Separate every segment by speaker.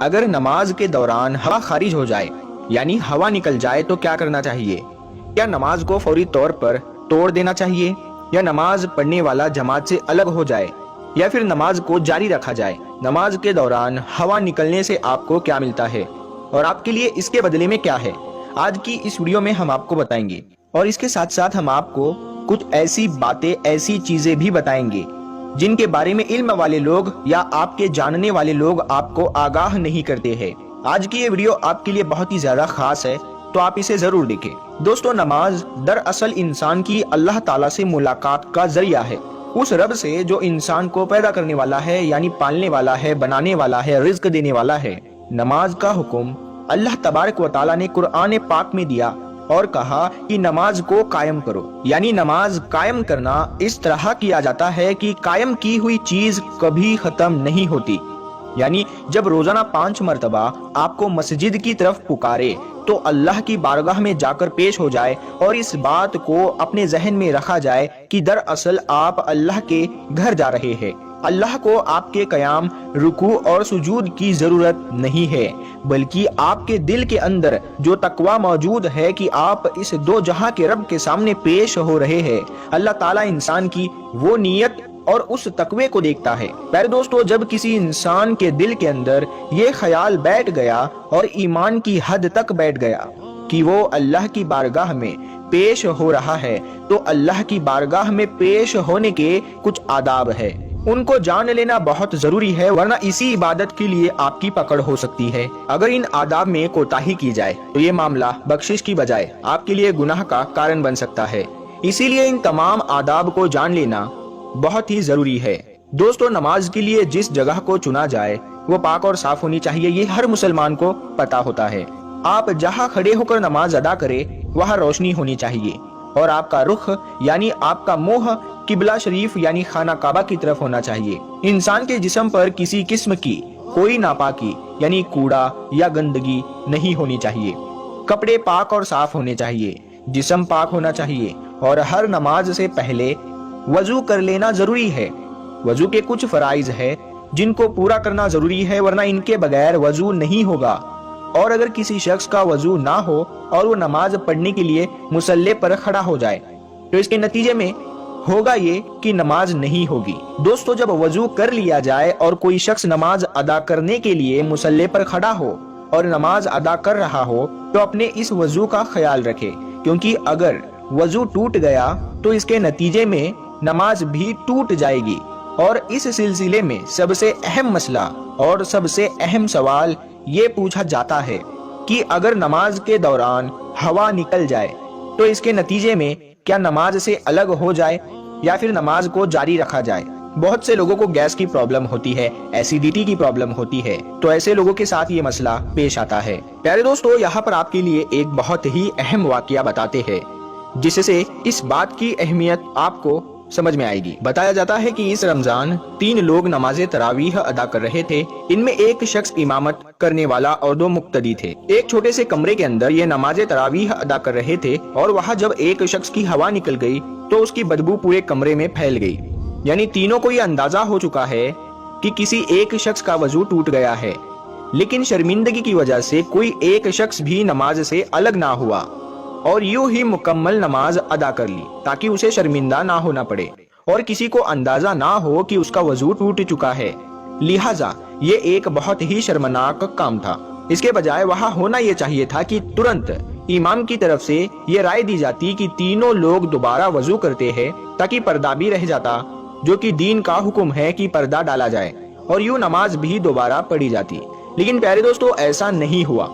Speaker 1: اگر نماز کے دوران ہوا خارج ہو جائے یعنی ہوا نکل جائے تو کیا کرنا چاہیے؟ کیا نماز کو فوری طور پر توڑ دینا چاہیے، یا نماز پڑھنے والا جماعت سے الگ ہو جائے، یا پھر نماز کو جاری رکھا جائے؟ نماز کے دوران ہوا نکلنے سے آپ کو کیا ملتا ہے اور آپ کے لیے اس کے بدلے میں کیا ہے؟ آج کی اس ویڈیو میں ہم آپ کو بتائیں گے، اور اس کے ساتھ ساتھ ہم آپ کو کچھ ایسی باتیں، ایسی چیزیں بھی بتائیں گے جن کے بارے میں علم والے لوگ یا آپ کے جاننے والے لوگ آپ کو آگاہ نہیں کرتے ہیں۔ آج کی یہ ویڈیو آپ کے لیے بہت ہی زیادہ خاص ہے، تو آپ اسے ضرور دیکھیں۔ دوستو، نماز دراصل انسان کی اللہ تعالیٰ سے ملاقات کا ذریعہ ہے، اس رب سے جو انسان کو پیدا کرنے والا ہے، یعنی پالنے والا ہے، بنانے والا ہے، رزق دینے والا ہے۔ نماز کا حکم اللہ تبارک و تعالیٰ نے قرآن پاک میں دیا اور کہا کہ نماز کو قائم کرو، یعنی نماز قائم کرنا اس طرح کیا جاتا ہے کہ قائم کی ہوئی چیز کبھی ختم نہیں ہوتی، یعنی جب روزانہ 5 مرتبہ آپ کو مسجد کی طرف پکارے تو اللہ کی بارگاہ میں جا کر پیش ہو جائے اور اس بات کو اپنے ذہن میں رکھا جائے کہ دراصل آپ اللہ کے گھر جا رہے ہیں۔ اللہ کو آپ کے قیام، رکوع اور سجود کی ضرورت نہیں ہے، بلکہ آپ کے دل کے اندر جو تقوی موجود ہے کہ آپ اس دو جہاں کے رب کے سامنے پیش ہو رہے ہیں۔ اللہ تعالیٰ انسان کی وہ نیت اور اس تقوی کو دیکھتا ہے۔ پیارے دوستو، جب کسی انسان کے دل کے اندر یہ خیال بیٹھ گیا اور ایمان کی حد تک بیٹھ گیا کہ وہ اللہ کی بارگاہ میں پیش ہو رہا ہے، تو اللہ کی بارگاہ میں پیش ہونے کے کچھ آداب ہے، ان کو جان لینا بہت ضروری ہے، ورنہ اسی عبادت کے لیے آپ کی پکڑ ہو سکتی ہے۔ اگر ان آداب میں کوتاہی کی جائے تو یہ معاملہ بخشش کی بجائے آپ کے لیے گناہ کا کارن بن سکتا ہے، اسی لیے ان تمام آداب کو جان لینا بہت ہی ضروری ہے۔ دوستو، نماز کے لیے جس جگہ کو چنا جائے وہ پاک اور صاف ہونی چاہیے، یہ ہر مسلمان کو پتا ہوتا ہے۔ آپ جہاں کھڑے ہو کر نماز ادا کرے وہاں روشنی ہونی چاہیے، اور آپ کا رخ یعنی آپ کا منہ قبلہ شریف یعنی خانہ کعبہ کی طرف ہونا چاہیے۔ انسان کے جسم پر کسی قسم کی کوئی ناپاکی یعنی کوڑا یا گندگی نہیں ہونی چاہیے۔ کپڑے پاک اور صاف ہونے چاہیے، جسم پاک ہونا چاہیے، اور ہر نماز سے پہلے وضو کر لینا ضروری ہے۔ وضو کے کچھ فرائض ہے جن کو پورا کرنا ضروری ہے، ورنہ ان کے بغیر وضو نہیں ہوگا، اور اگر کسی شخص کا وضو نہ ہو اور وہ نماز پڑھنے کے لیے مصلی پر کھڑا ہو جائے تو اس کے نتیجے میں ہوگا یہ کہ نماز نہیں ہوگی۔ دوستو، جب وضو کر لیا جائے اور کوئی شخص نماز ادا کرنے کے لیے مصلی پر کھڑا ہو اور نماز ادا کر رہا ہو تو اپنے اس وضو کا خیال رکھے، کیونکہ اگر وضو ٹوٹ گیا تو اس کے نتیجے میں نماز بھی ٹوٹ جائے گی۔ اور اس سلسلے میں سب سے اہم مسئلہ اور سب سے اہم سوال یہ پوچھا جاتا ہے کہ اگر نماز کے دوران ہوا نکل جائے تو اس کے نتیجے میں کیا نماز سے الگ ہو جائے یا پھر نماز کو جاری رکھا جائے؟ بہت سے لوگوں کو گیس کی پرابلم ہوتی ہے، ایسیڈیٹی کی پرابلم ہوتی ہے، تو ایسے لوگوں کے ساتھ یہ مسئلہ پیش آتا ہے۔ پیارے دوستو، یہاں پر آپ کے لیے ایک بہت ہی اہم واقعہ بتاتے ہیں جس سے اس بات کی اہمیت آپ کو سمجھ میں آئے گی۔ بتایا جاتا ہے کہ اس رمضان 3 لوگ نماز تراویح ادا کر رہے تھے، ان میں ایک شخص امامت کرنے والا اور 2 مقتدی تھے۔ ایک چھوٹے سے کمرے کے اندر یہ نماز تراویح ادا کر رہے تھے، اور وہاں جب ایک شخص کی ہوا نکل گئی تو اس کی بدبو پورے کمرے میں پھیل گئی، یعنی تینوں کو یہ اندازہ ہو چکا ہے کہ کسی ایک شخص کا وضو ٹوٹ گیا ہے، لیکن شرمندگی کی وجہ سے کوئی ایک شخص بھی نماز سے الگ نہ ہوا اور یوں ہی مکمل نماز ادا کر لی تاکہ اسے شرمندہ نہ ہونا پڑے اور کسی کو اندازہ نہ ہو کہ اس کا وضو ٹوٹ چکا ہے۔ لہٰذا یہ ایک بہت ہی شرمناک کام تھا۔ اس کے بجائے وہاں ہونا یہ چاہیے تھا کہ ترنت امام کی طرف سے یہ رائے دی جاتی کہ تینوں لوگ دوبارہ وضو کرتے ہیں تاکہ پردہ بھی رہ جاتا، جو کہ دین کا حکم ہے کہ پردہ ڈالا جائے، اور یوں نماز بھی دوبارہ پڑھی جاتی۔ لیکن پیارے دوستو، ایسا نہیں ہوا۔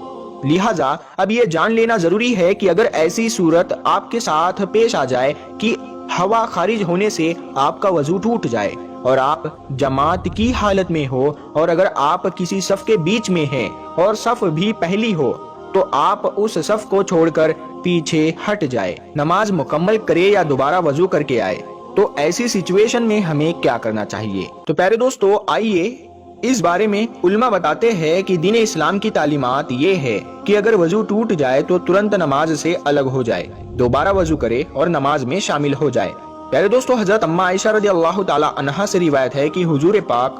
Speaker 1: لہٰذا اب یہ جان لینا ضروری ہے کہ اگر ایسی صورت آپ کے ساتھ پیش آ جائے کہ ہوا خارج ہونے سے آپ کا وضو ٹوٹ جائے اور آپ جماعت کی حالت میں ہو، اور اگر آپ کسی صف کے بیچ میں ہیں اور صف بھی پہلی ہو، تو آپ اس صف کو چھوڑ کر پیچھے ہٹ جائے، نماز مکمل کرے یا دوبارہ وضو کر کے آئے۔ تو ایسی سچویشن میں ہمیں کیا کرنا چاہیے؟ تو پیارے دوستو، آئیے اس بارے میں علماء بتاتے ہیں کہ دین اسلام کی تعلیمات یہ ہے کہ اگر وضو ٹوٹ جائے تو ترنت نماز سے الگ ہو جائے، دوبارہ وضو کرے اور نماز میں شامل ہو جائے۔ پیارے دوستو، حضرت اماں عائشہ رضی اللہ تعالی عنہا سے روایت ہے کہ حضور پاک